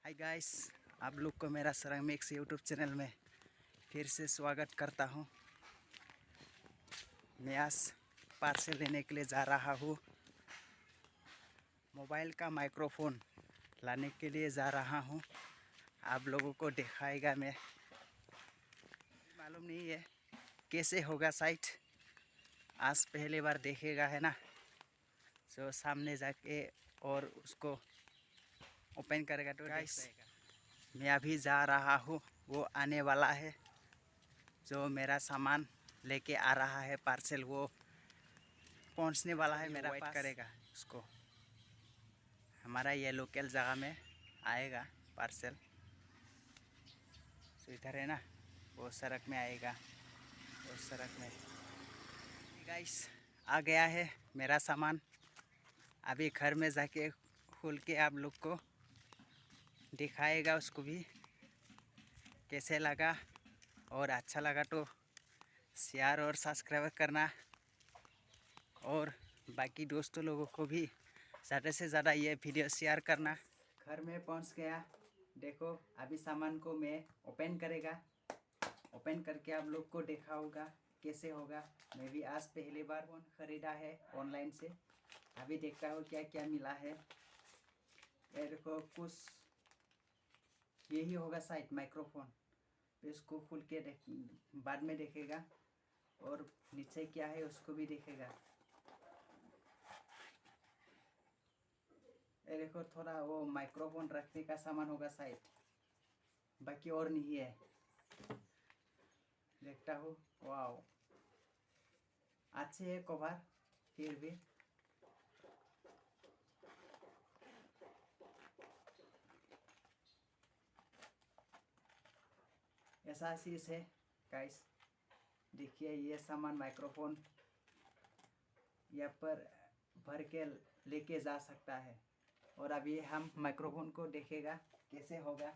Hi guys, आप लोग को मेरा सरमिक्स यूट्यूब चैनल में फिर से स्वागत करता हूँ। मैं आज पार्सल लेने के लिए जा रहा हूँ। मोबाइल का माइक्रोफोन लाने के लिए जा रहा हूँ। आप लोगों को दिखाएगा मैं। मालूम नहीं है कैसे होगा साइट, आज पहली बार देखेगा है ना। सो सामने जाके और उसको ओपन करेगा तो गाइस मैं अभी जा रहा हूँ। वो आने वाला है, जो मेरा सामान लेके आ रहा है पार्सल, वो पहुंचने वाला है मेरा पास। करेगा उसको, हमारा ये लोकल जगह में आएगा पार्सल। सो इधर है ना, वो सड़क में आएगा, उस सड़क में। गाइस आ गया है मेरा सामान। अभी घर में जाके खोल के आप लोग को दिखाएगा, उसको भी कैसे लगा। और अच्छा लगा तो शेयर और सब्सक्राइब करना, और बाकी दोस्तों लोगों को भी ज़्यादा से ज़्यादा ये वीडियो शेयर करना। घर में पहुंच गया, देखो अभी सामान को मैं ओपन करेगा। ओपन करके आप लोग को देखा होगा कैसे होगा। मैं भी आज पहली बार फ़ोन ख़रीदा है ऑनलाइन से। अभी देखता हूँ क्या क्या मिला है। ये देखो कुछ यही होगा साइट माइक्रोफोन। इसको खुल के बाद में देखेगा, और नीचे क्या है उसको भी देखेगा। ये देखो थोड़ा वो माइक्रोफोन रखने का सामान होगा साइड, बाकी और नहीं है। देखता हूँ, वाओ अच्छे है कवर फिर भी। ऐसा चीज़ है गाइस, देखिए ये सामान माइक्रोफोन यहाँ पर भर के लेके जा सकता है। और अभी हम माइक्रोफोन को देखेगा कैसे होगा।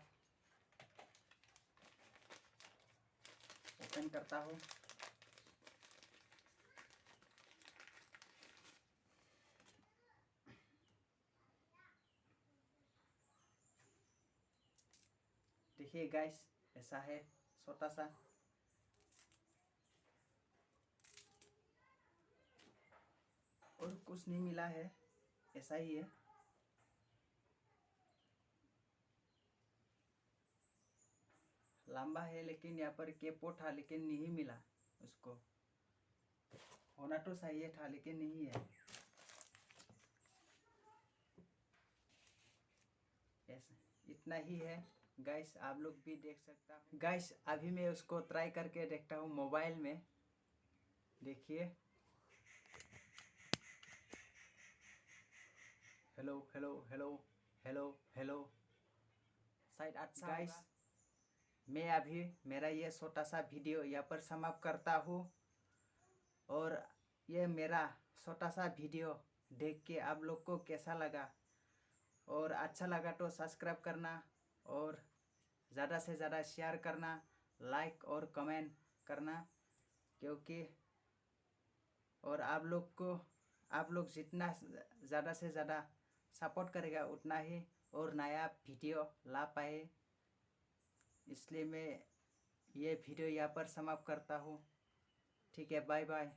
ओपन करता हूँ। देखिए गाइस, ऐसा है छोटा सा। और कुछ नहीं मिला है, ऐसा ही है। लंबा है लेकिन यहाँ पर केपो था लेकिन नहीं मिला उसको। होना तो चाहिए था लेकिन नहीं है। ऐसा इतना ही है गाइस, आप लोग भी देख सकता हूँ। गाइस अभी मैं उसको ट्राई करके देखता हूँ मोबाइल में। देखिए, hello hello hello hello hello. शायद अच्छा गाइस, मैं अभी मेरा ये छोटा सा वीडियो यहाँ पर समाप्त करता हूँ। और ये मेरा छोटा सा वीडियो देख के आप लोग को कैसा लगा, और अच्छा लगा तो सब्सक्राइब करना, और ज़्यादा से ज़्यादा शेयर करना, लाइक और कमेंट करना। क्योंकि और आप लोग जितना ज़्यादा से ज़्यादा सपोर्ट करेगा उतना ही और नया वीडियो ला पाए। इसलिए मैं ये वीडियो यहाँ पर समाप्त करता हूँ। ठीक है, बाय बाय।